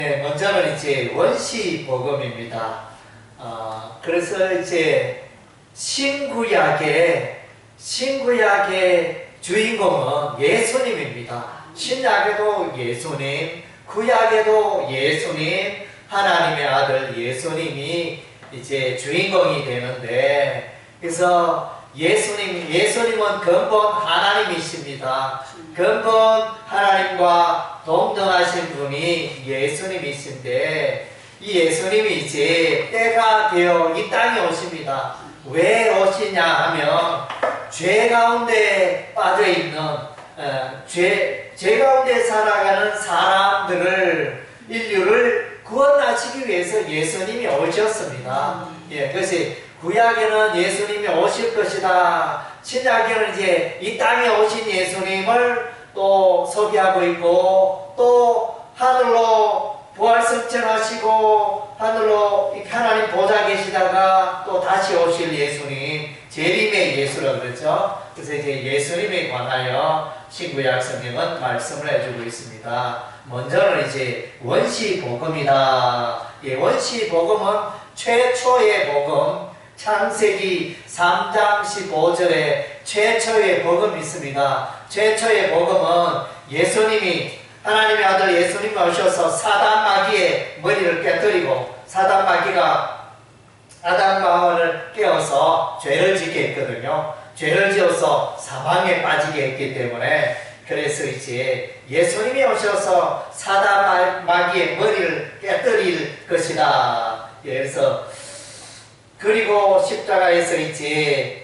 네, 먼저는 이제 원시 복음입니다. 그래서 이제 신구약의 주인공은 예수님입니다. 신약에도 예수님, 구약에도 예수님, 하나님의 아들 예수님이 이제 주인공이 되는데, 그래서 예수님은 근본 하나님이십니다. 근본 하나님과 동등하신 분이 예수님이신데, 이 예수님이 이제 때가 되어 이 땅에 오십니다. 왜 오시냐 하면 죄 가운데 빠져있는 죄 가운데 살아가는 사람들을, 인류를 구원하시기 위해서 예수님이 오셨습니다. 그것이 구약에는 예수님이 오실 것이다, 신약에는 이제 이 땅에 오신 예수님을 또 소개하고 있고, 또 하늘로 부활승천하시고 하늘로 하나님 보좌 계시다가 또 다시 오실 예수님, 재림의 예수라고 그러죠. 그래서 이제 예수님에 관하여 신구약 성경은 말씀을 해주고 있습니다. 먼저는 이제 원시 복음이다. 원시 복음은 최초의 복음, 창세기 3장 15절에 최초의 복음이 있습니다. 최초의 복음은 예수님이, 하나님의 아들 예수님이 오셔서 사단 마귀의 머리를 깨뜨리고, 사단 마귀가 아담과 하와를 깨워서 죄를 짓게 했거든요. 죄를 지어서 사망에 빠지게 했기 때문에, 그래서 이제 예수님이 오셔서 사단 마귀의 머리를 깨뜨릴 것이다. 그래서 그리고 십자가에서 이제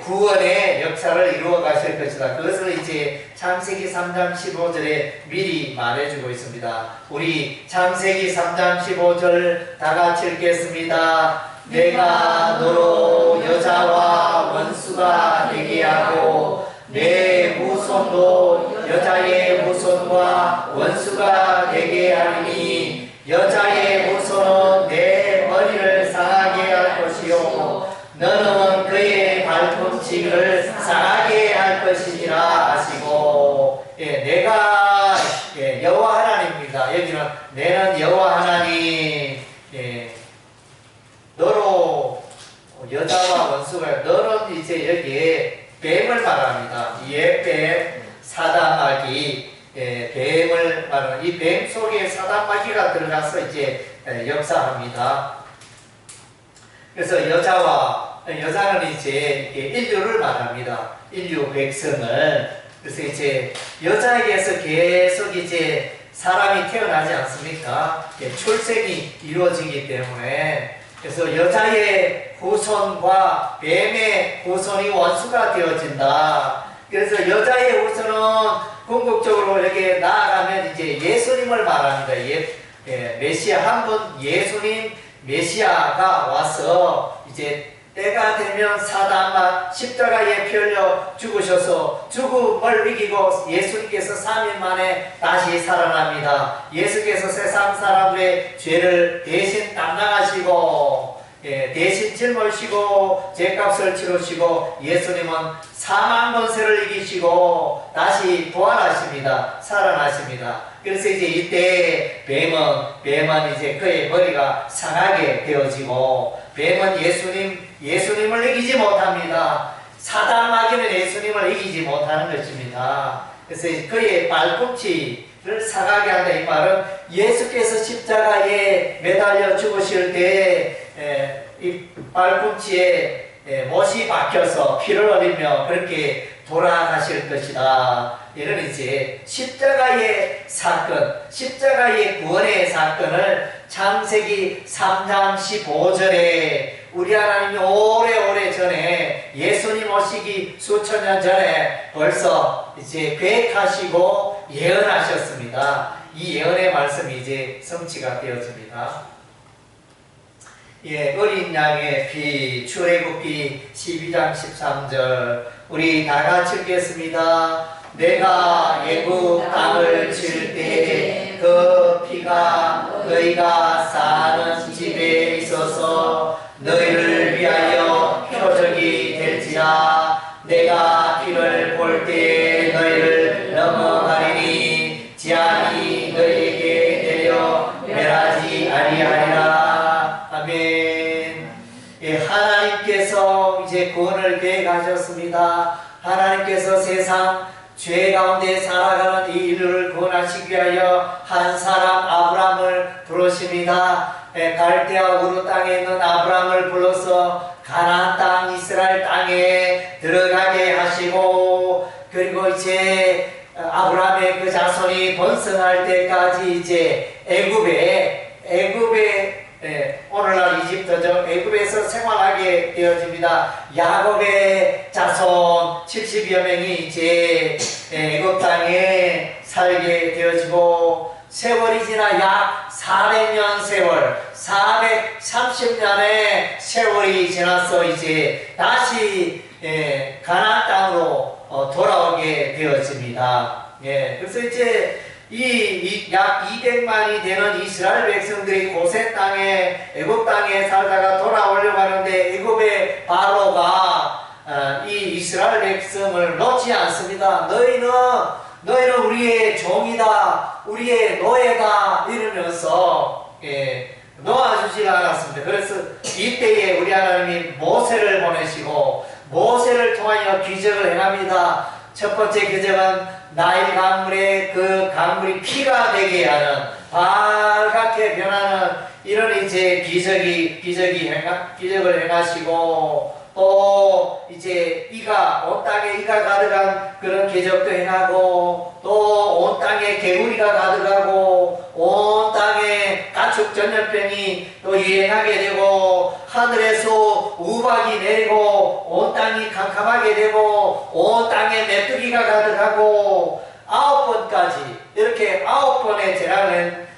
구원의 역사를 이루어 가실 것이다. 그것을 이제 창세기 3장 15절에 미리 말해주고 있습니다. 우리 창세기 3장 15절 다 같이 읽겠습니다. 내가 너로 여자와 원수가 되게 하고 내 후손도 여자의 후손과 원수가 되게 하리니 여자의 후손은 내 머리를 상하게 할 것이요 너는 그의 발꿈치를 상하게 할 것이니라 하시고, 내가 여호와 하나님입니다. 여기는 내는 여호와 하나님, 너로 여자와 원수가, 너는 이제 여기에 뱀을 말합니다. 뱀, 사단 마귀, 뱀을 말하는, 이 뱀 속에 사단 마귀가 들어가서 이제 역사합니다. 그래서 여자는 이제 인류를 말합니다. 인류 백성을. 그래서 이제 여자에게서 계속 이제 사람이 태어나지 않습니까? 출생이 이루어지기 때문에. 그래서 여자의 후손과 뱀의 후손이 원수가 되어진다. 그래서 여자의 후손은 궁극적으로 여기에 나아가면 이제 예수님을 말합니다. 메시아, 한 분 예수님 메시아가 와서 이제 때가 되면 사단만 십자가에 피 흘려 죽으셔서 죽음을 이기고 예수님께서 3일 만에 다시 살아납니다. 예수께서 세상 사람들의 죄를 대신 담당하시고, 대신 짊어지시고 죄값을 치르시고, 예수님은 사망 권세를 이기시고 다시 부활하십니다. 살아나십니다. 그래서 이제 이때 뱀은 이제 그의 머리가 상하게 되어지고, 뱀은 예수님을 이기지 못합니다. 사단 마귀는 예수님을 이기지 못하는 것입니다. 그래서 그의 발꿈치를 상하게 한다. 이 말은 예수께서 십자가에 매달려 죽으실 때 이 발꿈치에 못이 박혀서 피를 흘리며 그렇게 돌아가실 것이다. 이런 이제 십자가의 사건, 십자가의 구원의 사건을 창세기 3장 15절에 우리 하나님이 오래오래 전에, 예수님 오시기 수천 년 전에 벌써 이제 계획하시고 예언하셨습니다. 이 예언의 말씀이 이제 성취가 되어집니다. 어린 양의 피, 출애굽기 12장 13절 우리 다 같이 읽겠습니다. 내가 애굽 땅을 칠 때 그 피가 너희가 사는 집에 있어서 너희를 위하여 표적이 될지라. 내가 피를 볼 때 너희를 넘어가리니 재앙이 너희에게 내려 이제 구원을 계획하셨습니다. 하나님께서 세상 죄 가운데 살아가는 이 인류를 구원하시기 위하여 한 사람 아브라함을 부르십니다. 갈대아 우르 땅에 있는 아브라함을 불러서 가나안 땅 이스라엘 땅에 들어가게 하시고, 그리고 이제 아브라함의 그 자손이 번성할 때까지 이제 애굽에 오늘날 이집트죠. 애굽에서 생활하게 되어집니다. 야곱의 자손 70여 명이 이제 애굽 땅에 살게 되어지고, 세월이 지나 약 400년 세월, 430년의 세월이 지나서 이제 다시 가나안 땅으로 돌아오게 되어집니다. 그래서 이제 약 200만이 되는 이스라엘 백성들이 고센 땅에, 애굽 땅에 살다가 돌아오려고 하는데, 애굽의 바로가 이 이스라엘 백성을 놓지 않습니다. 너희는 우리의 종이다, 우리의 노예다 이러면서 놓아주지 않았습니다. 그래서 이때에 우리 하나님이 모세를 보내시고, 모세를 통하여 기적을 행합니다. 첫 번째 기적은 나일 강물에 그 강물이 피가 되게 하는, 빨갛게 변하는 이런 이제 기적을 행하시고, 또 이제 온 땅에 이가 가득한 그런 기적도 행하고, 또 온 땅에 개구리가 가득하고, 온 땅에 가축 전염병이 또 유행하게 되고, 하늘에서 우박이 내리고 온 땅이 캄캄하게 되고, 온 땅에 메뚜기가 가득하고, 9번까지 이렇게 9번의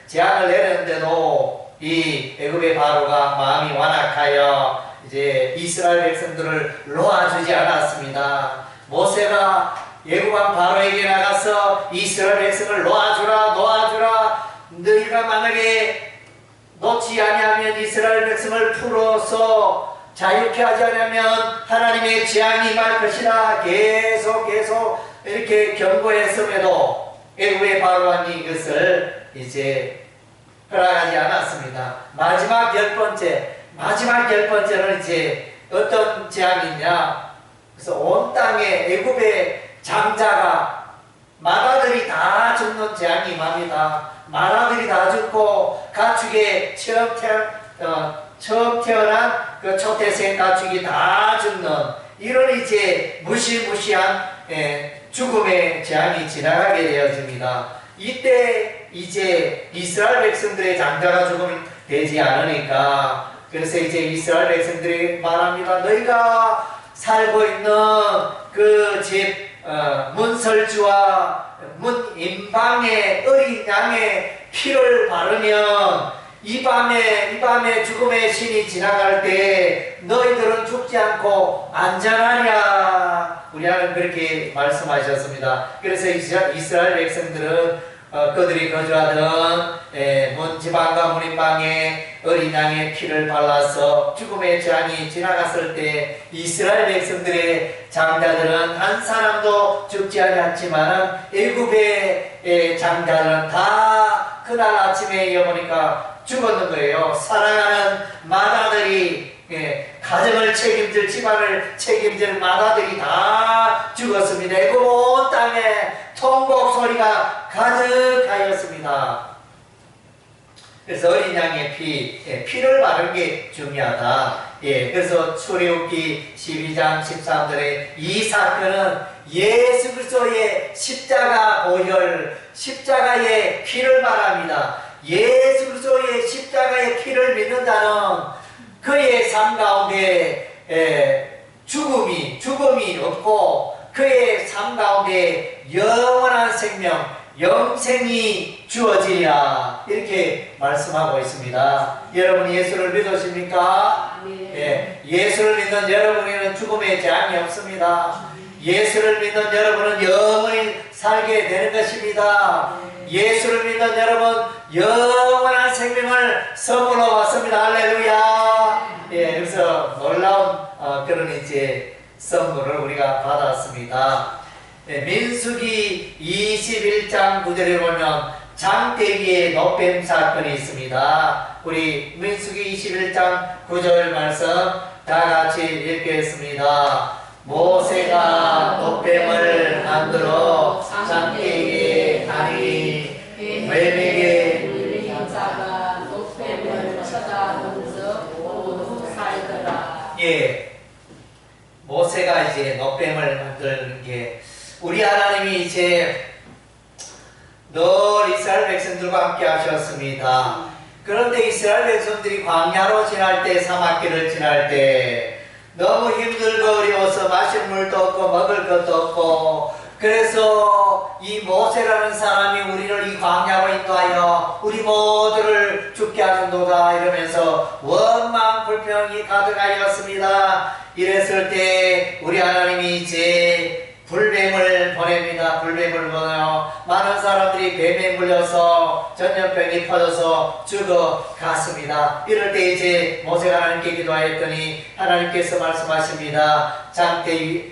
재앙을 내렸는데도 이 애굽의 바로가 마음이 완악하여 이제 이스라엘 백성들을 놓아주지 않았습니다. 모세가 애굽왕 바로에게 나가서 이스라엘 백성을 놓아주라. 너희가 만약에 놓지 아니하면, 이스라엘 백성을 풀어서 자유케 하지 않으면 하나님의 재앙이 임할 것이라 계속 이렇게 경고했음에도 애굽의 바로왕이 이것을 이제 허락하지 않았습니다. 마지막 열 번째는 이제 어떤 재앙이냐? 그래서 온 땅에 애굽의 장자가, 마다들이 다 죽는 재앙이 임합니다. 마다들이 다 죽고, 가축에 처음 태어난 그 초태생 가축이 다 죽는 이런 이제 무시무시한 죽음의 재앙이 지나가게 되어집니다. 이때 이제 이스라엘 백성들의 장자가 죽으면 되지 않으니까, 그래서 이제 이스라엘 백성들이 말합니다. 너희가 살고 있는 그 집 문설주와 문 임방에 어린 양의 피를 바르면 이 밤에 죽음의 신이 지나갈 때 너희들은 죽지 않고 안전하리라. 우리 하나님 그렇게 말씀하셨습니다. 그래서 이스라엘 백성들은 그들이 거주하던 문지방과 문임방에 어린 양의 피를 발라서 죽음의 재앙이 지나갔을 때 이스라엘 백성들의 장자들은 한 사람도 죽지 않았지만, 애굽의 장자들은 다 그날 아침에 여보니까 죽었는 거예요. 사랑하는 마다들이, 가정을 책임질, 집안을 책임질 마다들이 다 죽었습니다. 애굽 온 땅에 통곡 소리가 가득하였습니다. 그래서 어린 양의 피를 바르는 게 중요하다. 그래서 출애굽기 12장 13절에 이 사건은 예수 그리스도의 십자가 보혈, 십자가의 피를 말합니다. 예수 그리스도의 십자가의 피를 믿는 자는 그의 삶 가운데 죽음이 없고, 그의 삶 가운데 영원한 생명, 영생이 주어지리라. 이렇게 말씀하고 있습니다. 여러분 예수를 믿으십니까? 예수를 믿는 여러분에게는 죽음의 재앙이 없습니다. 예수를 믿는 여러분은 영원히 살게 되는 것입니다. 예수를 믿는 여러분 영원한 생명을 선물로 받습니다. 할렐루야. 그래서 놀라운 그런 이제 선물을 우리가 받았습니다. 민수기 21장 9절에 보면 장대기의 노뱀 사건이 있습니다. 우리 민수기 21장 9절 말씀 다 같이 읽겠습니다. 모세가 노뱀을 만들어 장대에 다니 뱀에게 물린 자가 노뱀을 쳐다본즉 모두 살더라. 예, 모세가 이제 노뱀을 만드는 게 우리 하나님이 이제 늘 이스라엘 백성들과 함께 하셨습니다. 그런데 이스라엘 백성들이 광야로 지날 때, 사막길을 지날 때 너무 힘들고 어려워서 마실 물도 없고 먹을 것도 없고, 그래서 이 모세라는 사람이 우리를 이 광야로 인도하여 우리 모두를 죽게 하는도다 이러면서 원망 불평이 가득하였습니다. 이랬을 때 우리 하나님이 이제 불뱀을 보냅니다. 불뱀을 보내요. 많은 사람들이 뱀에 물려서 전염병이 퍼져서 죽어갔습니다. 이럴 때 이제 모세가 하나님께 기도하였더니 하나님께서 말씀하십니다. 장대 위에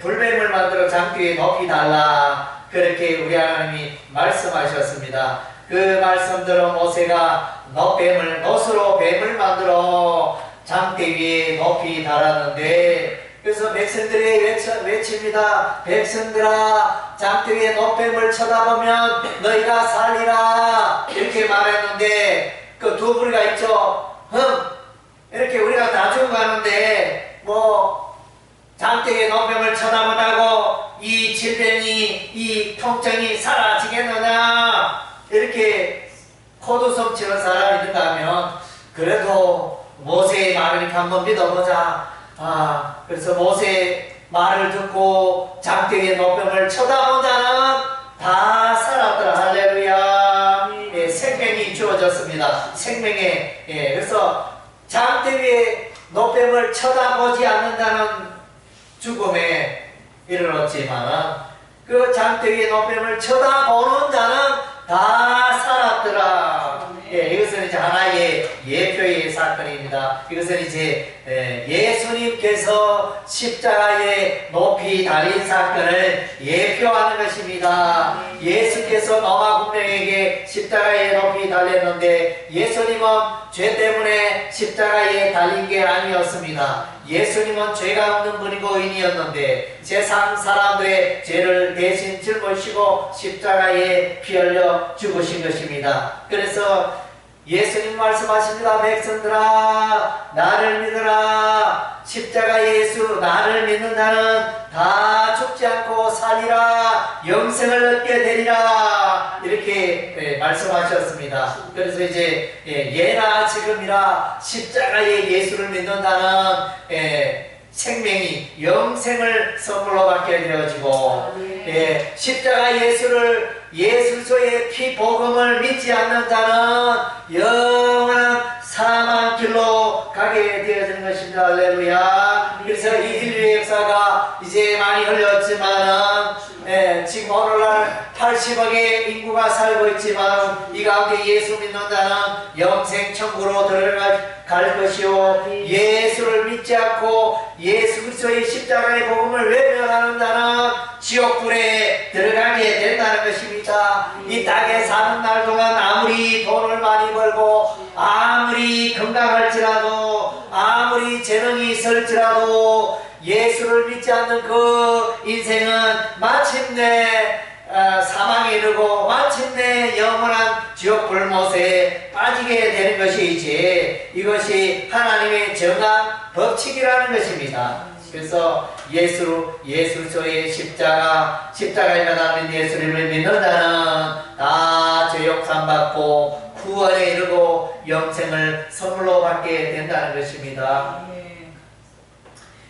불뱀을 만들어 장대 위에 높이 달라. 그렇게 우리 하나님이 말씀하셨습니다. 그 말씀대로 모세가 노스로 뱀을 만들어 장대 위에 높이 달았는데, 그래서 백성들이 외칩니다. 백성들아, 장대 위에 노뱀을 쳐다보면 너희가 살리라. 이렇게 말했는데, 그 두 부리가 있죠. 이렇게 우리가 다 죽어가는데, 장대 위에 노뱀을 쳐다보다고 이 질병이, 이 통증이 사라지겠느냐. 이렇게 코웃음 치는 사람이 있는가 하면, 그래도 모세의 말을 한번 믿어보자. 그래서 모세 말을 듣고 장대 위에 노뱀을 쳐다본 자는 다 살았더라. 할렐루야. 예, 생명이 주어졌습니다. 생명에. 그래서 장대 위에 노뱀을 쳐다보지 않는 자는 죽음에 이르렀지만, 그 장대 위에 노뱀을 쳐다보는 자는 다 살았더라. 이것은 이제 하나의 예표의 사건입니다. 이것은 이제 예수님께서 십자가에 높이 달린 사건을 예표하는 것입니다. 예수께서 노마 군병에게 십자가에 높이 달렸는데 예수님은 죄 때문에 십자가에 달린 게 아니었습니다. 예수님은 죄가 없는 분이고 의인이었는데 세상 사람들의 죄를 대신 짊으시고 십자가에 피 흘려 죽으신 것입니다. 그래서 예수님 말씀하십니다. 백성들아, 나를 믿으라. 십자가 예수 나를 믿는 자는 다 죽지 않고 살리라. 영생을 얻게 되리라. 이렇게 말씀하셨습니다. 그래서 이제 예나 지금이라 십자가의 예수를 믿는 자는 생명이, 영생을 선물로 받게 되어지고, 십자가 예수의 피 복음을 믿지 않는 자는 영원한 사망 길로 가게 되어지는 것입니다. 할렐루야. 그래서 이 인류의 역사가 이제 많이 흘렸지만은, 지금 오늘날 80억의 인구가 살고 있지만 이 가운데 예수 믿는 자는 영생 천국으로 들어갈 것이요, 예수를 믿지 않고 예수 그리스도의 십자가의 복음을 외면하는 자는 지옥불에 들어가게 된다는 것입니다. 이 땅에 사는 날 동안 아무리 돈을 많이 벌고 아무리 건강할지라도 아무리 재능이 있을지라도 예수를 믿지 않는 그 인생은 마침내 사망에 이르고 마침내 영원한 지옥 불못에 빠지게 되는 것이지, 이것이 하나님의 정한 법칙이라는 것입니다. 그래서 예수의 십자가에 매달린 예수를 믿는 자는 다 죄욕상 받고 구원에 이르고 영생을 선물로 받게 된다는 것입니다.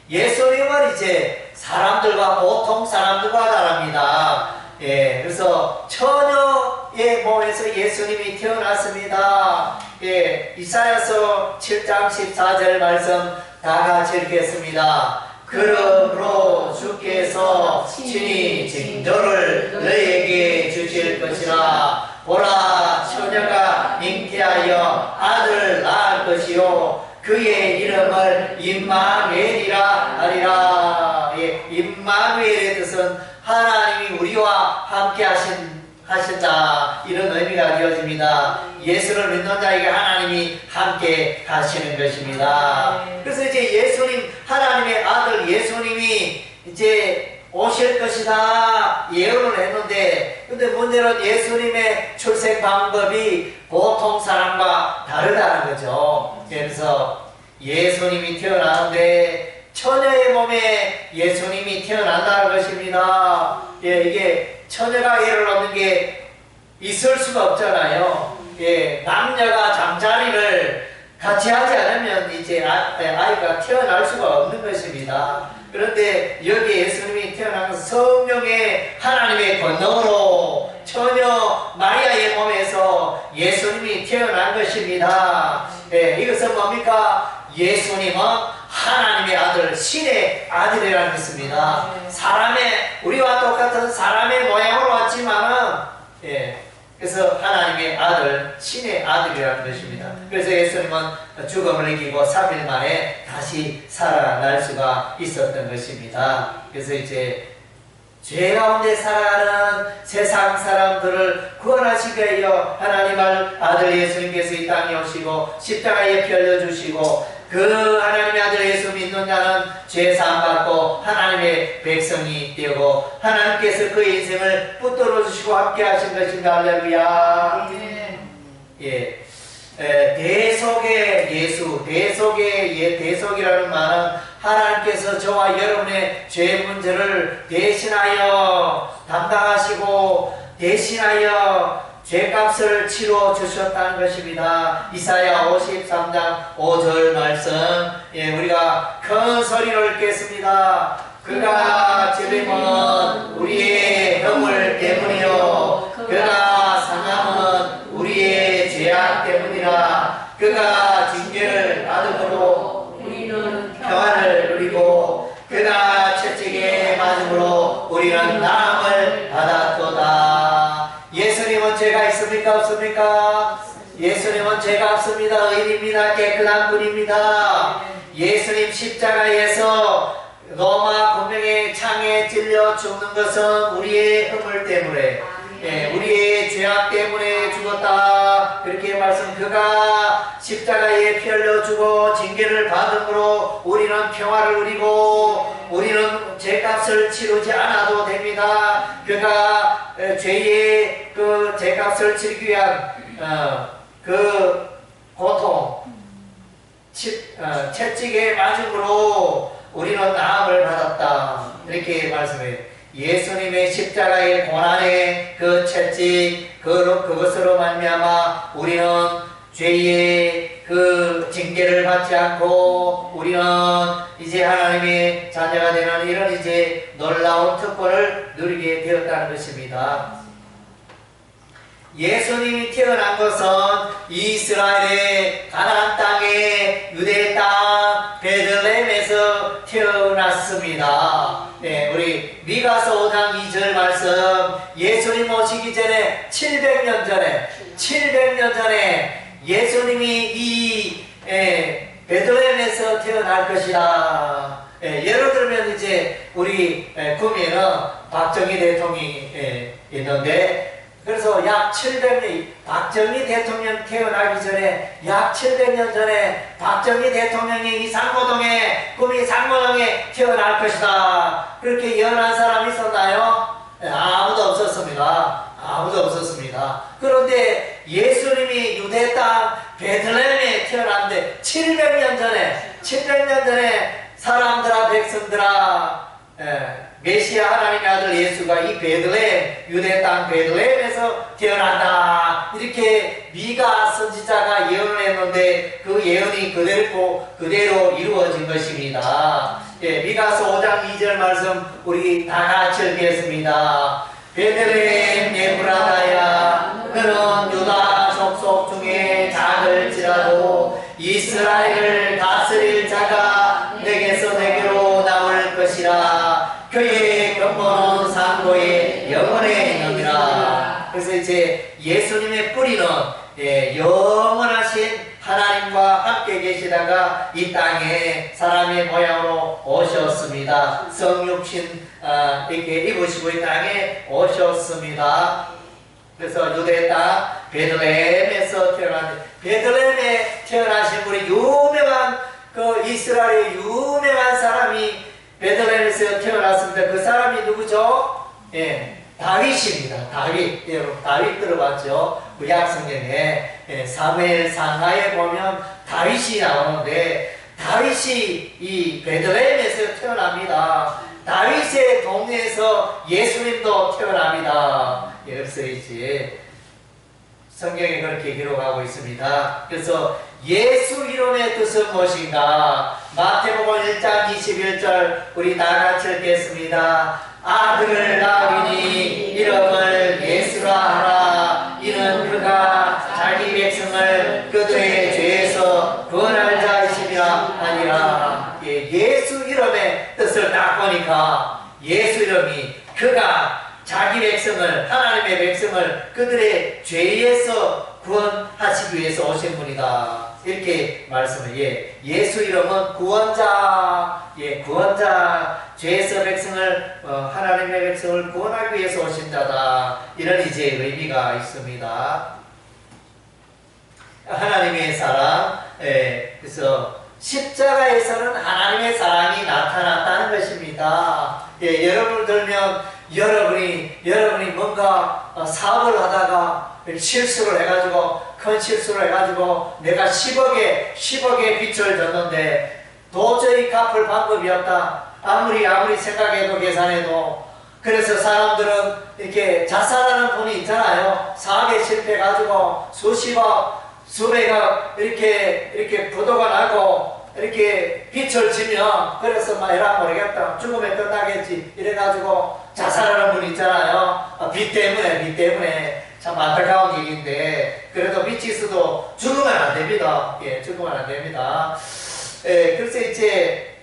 예수님은 이제 사람들과, 보통 사람들과 다릅니다. 그래서 처녀의 몸에서 예수님이 태어났습니다. 이사야서 7장 14절 말씀 다 같이 읽겠습니다. 그러므로 주께서 친히 징조를 너에게 주실 것이라. 보라, 처녀가 잉태하여 아들을 낳을 것이요, 그의 이름을 임마누엘이라 하리라. 임마누엘의 뜻은 하나님이 우리와 함께 하신다, 이런 의미가 정의가 되어집니다. 예수를 믿는 자에게 하나님이 함께 하시는 것입니다. 그래서 이제 예수님, 하나님의 아들 예수님이 이제 오실 것이다 예언을 했는데, 근데 문제는 예수님의 출생 방법이 보통 사람과 다르다는 거죠. 그래서 예수님이 태어나는데 처녀의 몸에 예수님이 태어난다는 것입니다. 예, 이게 처녀가 애를 얻는 게 있을 수가 없잖아요. 예, 남녀가 잠자리를 같이 하지 않으면 이제 아이가 태어날 수가 없는 것입니다. 그런데 여기 예수님이 태어난 것은 성령의 하나님의 권능으로 처녀 마리아의 몸에서 예수님이 태어난 것입니다. 예, 이것은 뭡니까? 예수님은 하나님의 아들, 신의 아들이라는 것입니다. 사람의, 우리와 똑같은 사람의 모양으로 왔지만은, 예, 그래서 하나님의 아들, 신의 아들이라는 것입니다. 그래서 예수님은 죽음을 이기고 3일 만에 다시 살아날 수가 있었던 것입니다. 그래서 이제 죄 가운데 살아가는 세상 사람들을 구원하시기 위하여 하나님 아들 예수님께서 이 땅에 오시고 십자가에 피 흘려주시고, 그 하나님의 아들 예수 믿는 자는 죄사함 받고 하나님의 백성이 되고 하나님께서 그의 인생을 붙들어 주시고 함께 하신 것입니다. 할렐루야. 예. 대속의 예수, 대속이라는 말은 하나님께서 저와 여러분의 죄 문제를 대신하여 담당하시고 대신하여 죄값을 치러 주셨다는 것입니다. 이사야 53장 5절 말씀, 예, 우리가 큰 소리를 읽겠습니다. 그가 찔림은 우리의 허물 때문이요 그가 상함은 우리의 죄악 때문이라. 그가 징계를 받음으로 우리는 평안을 누리고 그가 채찍에 맞음으로 우리는 나음을 받았도다. 예수님은 죄가 있습니까? 없습니까? 예수님은 죄가 없습니다. 의인입니다. 깨끗한 분입니다. 예수님 십자가에서 로마 군병의 창에 찔려 죽는 것은 우리의 허물 때문에, 예, 우리의 죄악 때문에 죽었다. 그렇게 말씀. 그가 십자가에 피 흘려 주고 징계를 받음으로 우리는 평화를 누리고 우리는 죄값을 치르지 않아도 됩니다. 그가 죄의 그 죄값을 치르기 위한 그 고통, 채찍에 맞음으로 우리는 나음을 받았다. 이렇게 말씀해요. 예수님의 십자가의 고난의 그 채찍, 그것으로 말미암아 우리는 죄의 그 징계를 받지 않고 우리는 이제 하나님의 자녀가 되는 이런 이제 놀라운 특권을 누리게 되었다는 것입니다. 예수님이 태어난 것은 이스라엘의 가나안 땅의 유대 땅 베들레헴에서 태어났습니다. 네, 우리 미가서 5장 2절 말씀, 예수님 오시기 전에 700년 전에 예수님이 이 베들레헴에서 태어날 것이다. 예를 들면 이제 우리 구미에는 박정희 대통령이 있는데, 그래서 약 700년, 박정희 대통령 태어나기 전에 약 700년 전에 박정희 대통령이 이 상고동에, 구미 상고동에 태어날 것이다. 그렇게 예언한 사람이 있었나요? 아무도 없었습니다. 그런데 예수님이 유대 땅 베들레헴에 태어났는데 700년 전에 사람들아, 백성들아, 메시아 하나님의 아들 예수가 이 베들레헴, 유대 땅 베들레헴에서 태어난다. 이렇게 미가 선지자가 예언을 했는데 그 예언이 그대로 이루어진 것입니다. 예, 미가서 5장 2절 말씀 우리 다 같이 읽겠습니다. 베들레헴 에브라다야, 너는 유다 족속 중에 작을지라도 이스라엘을 다스릴 자가 내게서 내게로 나올 것이라. 그의 근본은 상고의 영원에 있느니라. 그래서 이제 예수님의 뿌리는 영원하신 하나님과 함께 계시다가 이 땅에 사람의 모양으로 오셨습니다. 성육신 이렇게 입으시고 이 땅에 오셨습니다. 그래서 유대 땅 베들레헴에서 태어났는데, 베들레헴에 태어나신 분이 유명한 그 이스라엘의 유명한 사람이 베들레헴에서 태어났습니다. 그 사람이 누구죠? 예, 다윗입니다. 다윗. 여러분 다윗 들어봤죠? 구약 성경에 사무엘 상하에 보면 다윗이 나오는데, 다윗이 이 베들레헴에서 태어납니다. 다윗의 동네에서 예수님도 태어납니다. 그래서 이제 성경에 그렇게 기록하고 있습니다. 그래서 예수 이름의 뜻은 무엇인가? 마태복음 1장 21절 우리 다 같이 읽겠습니다. 아들을 낳으리니 이름을 예수라 하라. 이는 그가 자기 백성을 그들의 죄에서 구원할 자이심이라 하니라. 예수 이름의 뜻을 딱 보니까 예수 이름이 그가 자기 백성을, 하나님의 백성을 그들의 죄에서 구원하시기 위해서 오신 분이다. 이렇게 말씀을, 예수 이름은 구원자, 구원자, 죄에서 백성을, 하나님의 백성을 구원하기 위해서 오신 자다. 이런 이제 의미가 있습니다. 하나님의 사랑, 그래서 십자가에서는 하나님의 사랑이 나타났다는 것입니다. 여러분을 들면 여러분이 뭔가 사업을 하다가 실수를 해가지고, 큰 실수를 해가지고 내가 10억의 빚을 졌는데 도저히 갚을 방법이 없다. 아무리 생각해도 계산해도. 그래서 사람들은 이렇게 자살하는 분이 있잖아요. 사업에 실패해가지고 수십억, 수백억 이렇게 부도가 나고 이렇게 빚을 지면, 그래서 막 이라 모르겠다, 죽으면 끝나겠지 이래가지고 자살하는 분 있잖아요. 빚 때문에 참 안타까운 일인데, 그래도 빚이 있어도 죽으면 안 됩니다. 죽으면 안 됩니다. 그래서 이제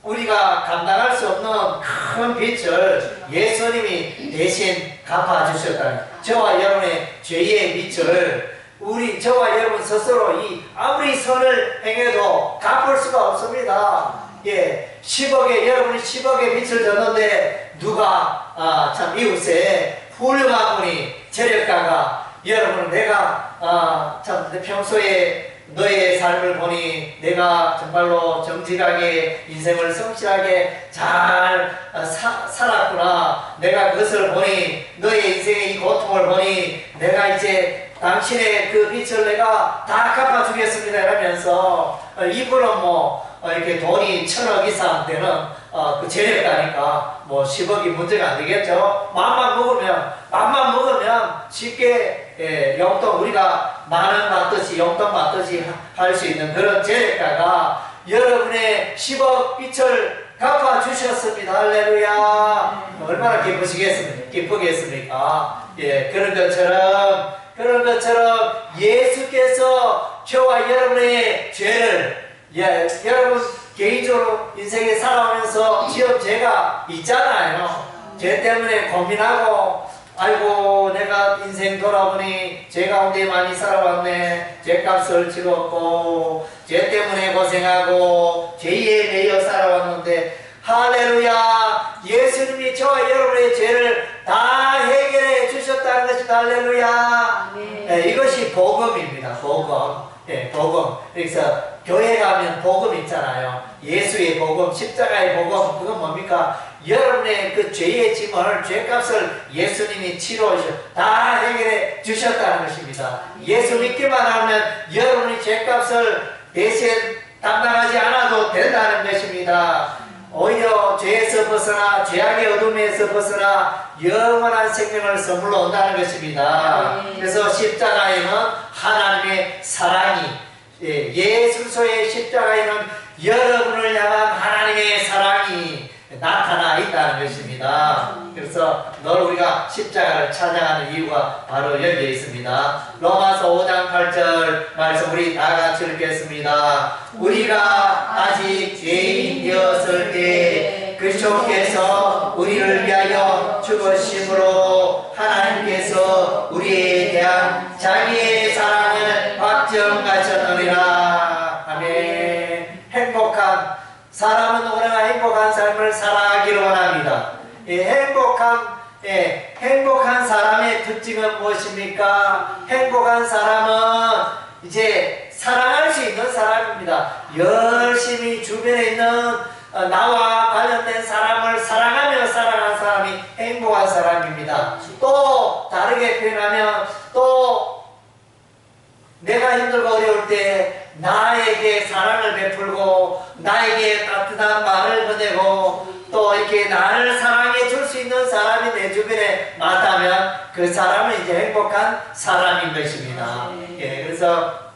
우리가 감당할 수 없는 큰 빚을 예수님이 대신 갚아주셨다는, 저와 여러분의 죄의 빚을 저와 여러분 스스로 아무리 선을 행해도 갚을 수가 없습니다. 10억에, 여러분이 10억의 빚을 졌는데, 누가, 참 이웃에 훌륭한 분이, 재력가가, 여러분, 내가, 참 평소에 너의 삶을 보니 내가 정말로 정직하게 인생을 성실하게 잘 살았구나. 내가 그것을 보니, 너의 인생의 이 고통을 보니 내가 이제 당신의 그 빚을 내가 다 갚아주겠습니다 이러면서, 이분은 이렇게 돈이 1000억 이상 되는 그 재력가니까 10억이 문제가 안 되겠죠. 맘만 먹으면 쉽게 용돈, 우리가 만원 받듯이 용돈 받듯이 할 수 있는 그런 재력가가 여러분의 10억 빚을 갚아주셨습니다. 할렐루야. 얼마나 기쁘겠습니까? 그런 것처럼 예수께서 저와 여러분의 죄를, 여러분 개인적으로 인생에 살아오면서 지은 죄가 있잖아요. 죄 때문에 고민하고, 아이고 내가 인생 돌아보니 죄 가운데 많이 살아왔네, 죄값을 치렀고 죄 때문에 고생하고 죄에 매여 살아왔는데, 할렐루야, 예수님이 저와 여러분의 죄를 다 해결해 주셨다는 것입니다. 할렐루야. 이것이 복음입니다. 복음. 그래서 교회 가면 복음 있잖아요. 예수의 복음, 십자가의 복음. 그건 뭡니까? 여러분의 그 죄의 짐을, 죄값을 예수님이 다 해결해 주셨다는 것입니다. 예수 믿기만 하면 여러분이 죄값을 대신 담당하지 않아도 된다는 것입니다. 오히려 죄에서 벗어나, 죄악의 어둠에서 벗어나 영원한 생명을 선물로 온다는 것입니다. 그래서 십자가에는 하나님의 사랑이, 예수의 십자가에는 여러분을 향한 하나님의 사랑이 나타나 있다는 것입니다. 그래서 늘 우리가 십자가를 찬양하는 이유가 바로 여기에 있습니다. 로마서 5장 8절 말씀 우리 다 같이 읽겠습니다. 우리가 아직 죄인이었을 때 그리스도께서 우리를 위하여 죽으심으로 하나님께서 우리에 대한 자기의 사랑을 확정하셨느니라. 아멘. 사람은 누구나 행복한 삶을 살아가기를 원합니다. 행복한 예, 행복한 사람의 특징은 무엇입니까? 행복한 사람은 이제 사랑할 수 있는 사람입니다. 열심히 주변에 있는 나와 관련된 사람을 사랑하며 살아가는 사람이 행복한 사람입니다. 또 다르게 표현하면 또 내가 힘들고 어려울 때 나에게 사랑을 베풀고 나에게 따뜻한 말을 보내고 또 이렇게 나를 사랑해 줄 수 있는 사람이 내 주변에 많다면 그 사람은 이제 행복한 사람인 것입니다. 예, 그래서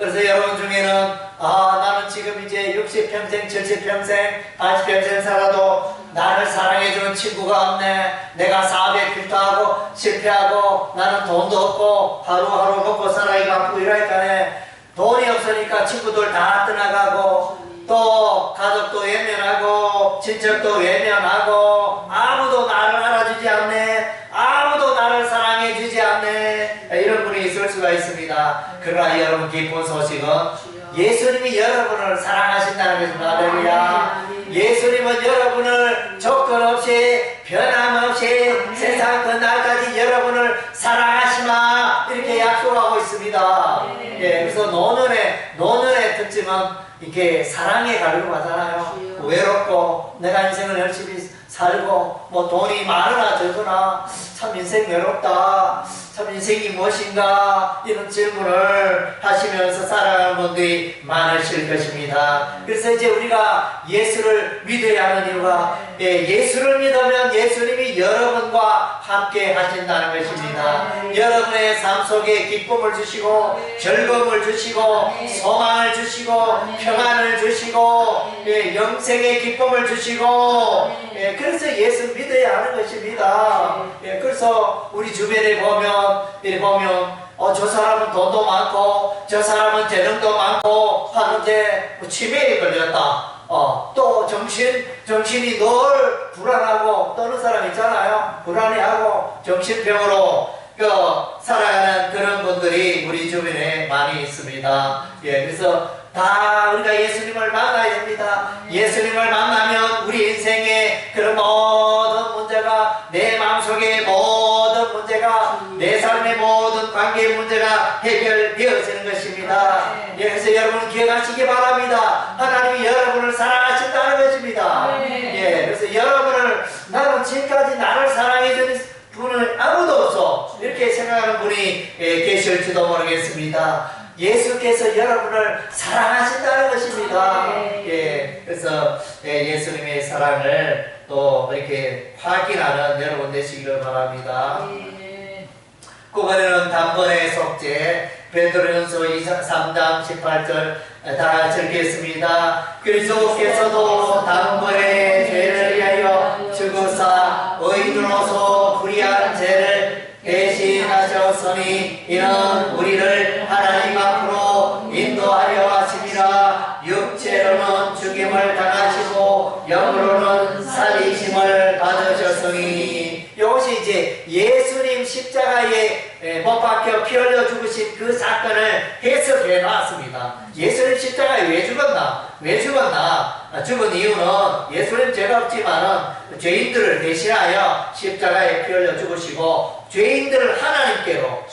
여러분 중에는 나는 지금 이제 60평생, 70평생, 80평생 살아도 나를 사랑해주는 친구가 없네. 내가 사업에 필터하고 실패하고 나는 돈도 없고 하루하루 먹고 살아기 바쁘고 이러니까 돈이 없으니까 친구들 다 떠나가고 또 가족도 외면하고 친척도 외면하고 아무도 나를 알아주지 않네. 아무도 나를 사랑해주지 않네. 이런 분이 있을 수가 있습니다. 그러나 여러분 기쁜 소식은 예수님이 여러분을 사랑하신다는 것입니다. 할렐루야. 예수님은 여러분을 조건 없이 변함없이 세상 끝날까지 여러분을 사랑하시마 이렇게 약속하고 있습니다. 예, 그래서 노년의 특징은 이렇게 사랑에 가려고 하잖아요. 외롭고 내가 인생을 열심히 살고 뭐 돈이 많으나 적으나 참 인생 외롭다. 참 인생이 무엇인가 이런 질문을 하시면서 살아가는 분들이 많으실 것입니다. 그래서 이제 우리가 예수를 믿어야 하는 이유가 예수를 믿으면 예수님이 여러분과 함께 하신다는 것입니다. 여러분의 삶 속에 기쁨을 주시고 즐거움을 주시고 소망을 주시고 평안을 주시고 영생의 기쁨을 주시고 그래서 예수 믿어야 하는 것입니다. 그래서 우리 주변에 보면 저 사람은 돈도 많고 저 사람은 재능도 많고 하는데 치매에 걸렸다. 또 정신이 늘 불안하고 떠는 사람 있잖아요. 불안해하고 정신병으로 살아가는 그런 분들이 우리 주변에 많이 있습니다. 그래서 다 우리가 예수님을 만나야 됩니다. 예수님을 만나면 우리 인생의 그런 모든 문제가 내 마음속의 모든 문제가 내 삶의 모든 관계의 문제가 해결되어지는 것입니다. 그래서 여러분 기억하시기 바랍니다. 하나님이 여러분을 사랑하신다는 것입니다. 그래서 여러분을 나는 지금까지 나를 사랑해주는 분은 아무도 없어 이렇게 생각하는 분이 계실지도 모르겠습니다. 예수께서 여러분을 사랑하신다는 것입니다. 그래서 예수님의 사랑을 또 이렇게 확인하는 여러분 되시기를 바랍니다. 구번에는 단번에 속죄 베드로전서 3장 18절 다 같이 읽겠습니다. 그리스도께서도 단번에 죄를 위하여 죽으사 의인으로서 불의한 죄를 대신하셨으니 이는 우리를 하나님 앞으로 인도하려 하심이라. 육체로는 죽임을 당하시고 영으로는 살리심을 받으셨으니 이것이 이제 예수님 십자가에 못 박혀 피 흘려 죽으신 그 사건을 해석해 놨습니다. 예수님 십자가에 왜 죽었나? 죽은 이유는 예수님 죄가 없지만은 죄인들을 대신하여 십자가에 피 흘려 죽으시고 죄인들을 하나님께로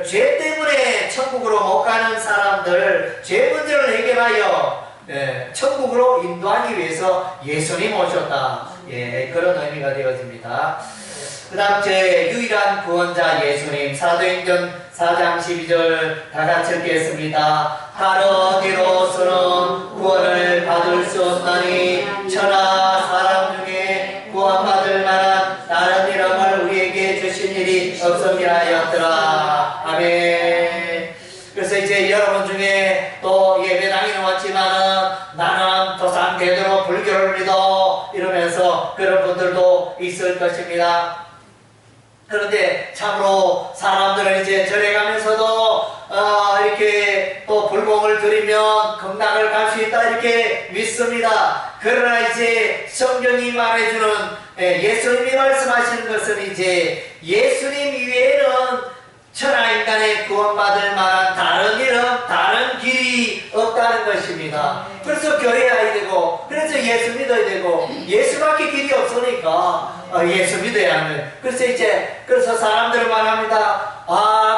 죄 때문에 천국으로 못 가는 사람들 죄 문제를 해결하여 천국으로 인도하기 위해서 예수님 오셨다. 그런 의미가 되어집니다. 그 다음 제 유일한 구원자 예수님 사도행전 4장 12절 다 같이 읽겠습니다. 다른 이로서는 구원을 받을 수 없나니 천하 사람 중에 구원받을 만한 다른 이름을 우리에게 주신 일이 없음이라 하였더라. 아멘. 그래서 이제 여러분 중에 또 예배당에 왔지만은 나는 도산 대대로 불교를 믿어 이러면서 그런 분들도 있을 것입니다. 그런데 참으로 사람들은 이제 절에 가면서도 이렇게 또 불공을 드리면 극락을 갈 수 있다 이렇게 믿습니다. 그러나 이제 성경이 말해주는 예수님이 말씀하시는 것은 이제 예수님 이외에는 천하인간의 구원받을 만한 다른 이름, 다른 길이 없다는 것입니다. 그래서 교회 와야 되고, 그래서 예수 믿어야 되고, 예수밖에 길이 없으니까 예수 믿어야 하는. 그래서 사람들은 말합니다.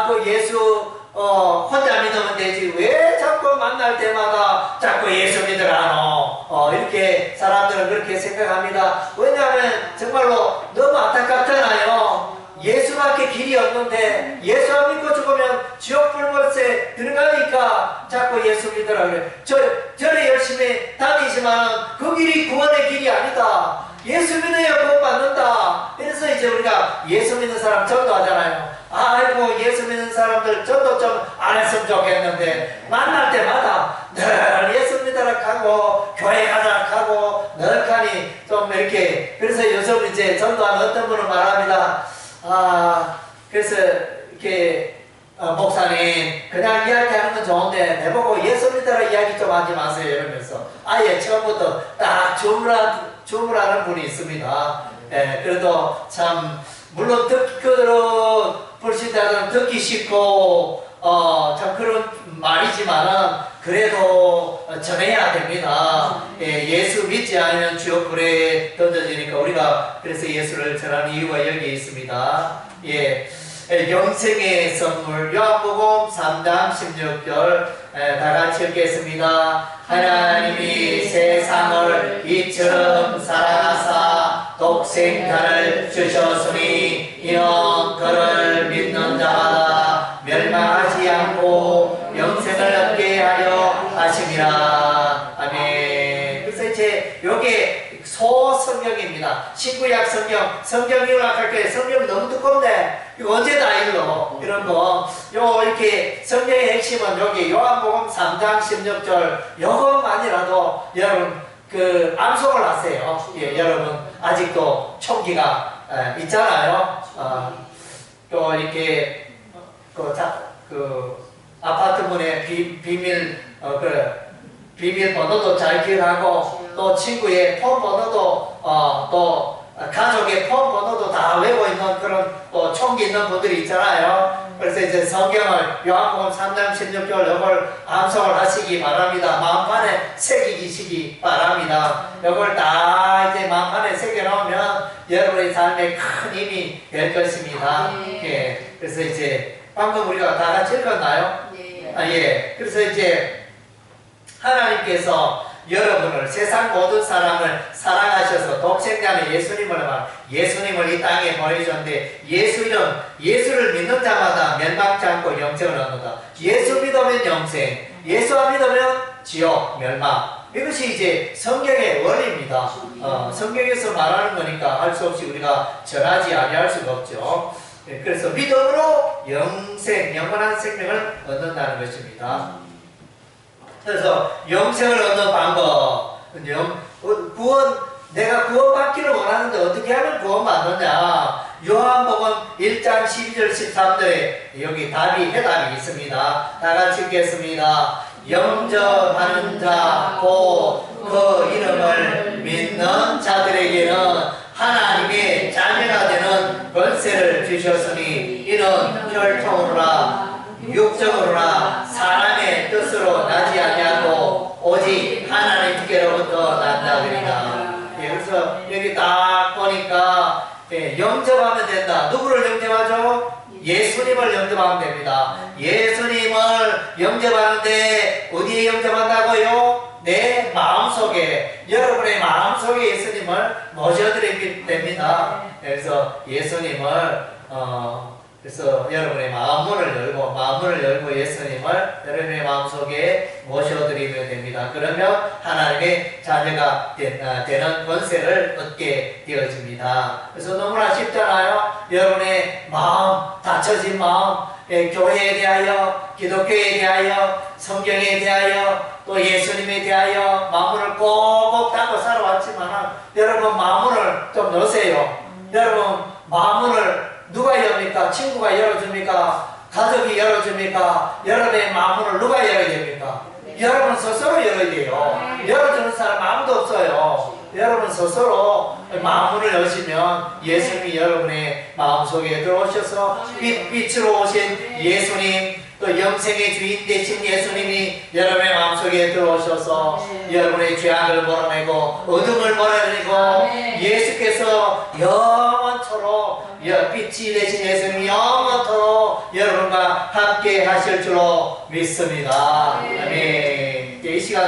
그 예수 혼자 믿으면 되지 왜 자꾸 만날 때마다 자꾸 예수 믿으라노? 이렇게 사람들은 그렇게 생각합니다. 왜냐하면 정말로 너무 안타깝잖아요. 예수밖에 길이 없는데 예수 안 믿고 죽으면 지옥 불못에 들어가니까 자꾸 예수 믿으라 그래. 절에 열심히 다니지만 그 길이 구원의 길이 아니다. 예수 믿어야 구원 받는다. 그래서 이제 우리가 예수 믿는 사람 전도하잖아요. 아이고 예수 믿는 사람들 전도 좀 안 했으면 좋겠는데 만날 때마다 늘 예수 믿으라 하고 교회 가자 하고 늘 하니 좀 이렇게. 그래서 요즘 이제 전도하는 어떤 분은 말합니다. 그래서 이렇게 목사님 그냥 이야기하는 건 좋은데 내보고 예수 믿으라 이야기 좀 하지 마세요 이러면서 아예 처음부터 딱 주문하는 분이 있습니다. 그래도 참 물론 불신자들은 듣기 쉽고 참 그런 말이지만은 그래도 전해야 됩니다. 예수 믿지 않으면 지옥불에 던져지니까 우리가 그래서 예수를 전하는 이유가 여기에 있습니다. 영생의 선물 요한복음 3장 16절 다같이 읽겠습니다. 하나님이 세상을 이처럼 사랑하사 독생자를 주셨으니 이는 그를 믿는 자마다 멸망하지 않고 영생을 얻게 하려 하심이라. 아멘. 그래서 이제 요게 소성경입니다. 신구약 성경 요약할 때 성경 너무 두껍네. 이거 언제 다 읽어? 이런 거. 이렇게 성경의 핵심은 여기 요한복음 3장 16절 요것만이라도 여러분 암송을 하세요. 여러분 아직도 총기가 있잖아요. 또 이렇게 아파트 문에 비밀번호도 잘 기억하고 또 친구의 폰번호도 또 가족의 폰번호도 다 외고 있는 그런 또 총기 있는 분들이 있잖아요. 그래서 이제 성경을 요한복음 3장 16절 이걸 암송을 하시기 바랍니다. 마음판에 새기시기 바랍니다. 이걸 다 이제 마음판에 새겨놓으면 여러분의 삶에 큰 힘이 될 것입니다. 그래서 이제 방금 우리가 다 같이 읽었나요? 네. 그래서 이제 하나님께서 여러분을 세상 모든 사람을 사랑하셔서 독생자는 예수님을 이 땅에 보내주셨는데 예수를 믿는 자마다 멸망치 않고 영생을 얻는다. 예수 믿으면 영생, 예수 안 믿으면 지옥, 멸망. 이것이 이제 성경의 원리입니다. 성경에서 말하는 거니까 할 수 없이 우리가 전하지 아니할 수가 없죠. 그래서 믿음으로 영원한 생명을 얻는다는 것입니다. 그래서 영생을 얻는 방법, 내가 구원받기를 원하는데 어떻게 하면 구원받느냐? 요한복음 1장 12절 13절에 여기 해답이 있습니다. 다 같이 읽겠습니다. 영접하는 자, 곧 그 이름을 믿는 자들에게는 하나님의 자녀가 되는 권세를 주셨으니 이는 혈통으로나 육정으로나 사람의 뜻으로 나지 아니하고 오직 하나님께로부터 난다그리라. 그래서 여기 딱 보니까 영접하면 된다. 누구를 영접하죠? 예수님을 영접하면 됩니다. 예수님을 영접하는데 어디에 영접한다고요? 내 마음속에, 여러분의 마음속에 예수님을 모셔드리게 됩니다. 그래서 예수님을 그래서 여러분의 마음문을 열고 예수님을 여러분의 마음속에 모셔드리면 됩니다. 그러면 하나님의 자녀가 되는 권세를 얻게 되어집니다. 그래서 너무나 쉽잖아요. 여러분의 마음, 닫혀진 마음, 교회에 대하여, 기독교에 대하여, 성경에 대하여, 또 예수님에 대하여 마음문을 꼭꼭 닫고 살아왔지만 여러분 마음문을 좀 여세요. 여러분 마음문을 누가 여니까? 친구가 열어줍니까? 가족이 열어줍니까? 여러분의 마음문을 누가 열어야 됩니까? 여러분 스스로 열어야 돼요. 열어주는 사람 아무도 없어요. 여러분 스스로 마음문을 여시면 예수님이 여러분의 마음속에 들어오셔서 빛으로 오신 예수님, 또 영생의 주인 되신 예수님이 여러분의 마음속에 들어오셔서 여러분의 죄악을 몰아내고 어둠을 몰아내고 아멘. 예수께서 영원토록 빛이 되신 예수님이 영원토록 여러분과 함께 하실 줄로 믿습니다. 아멘. 이 시간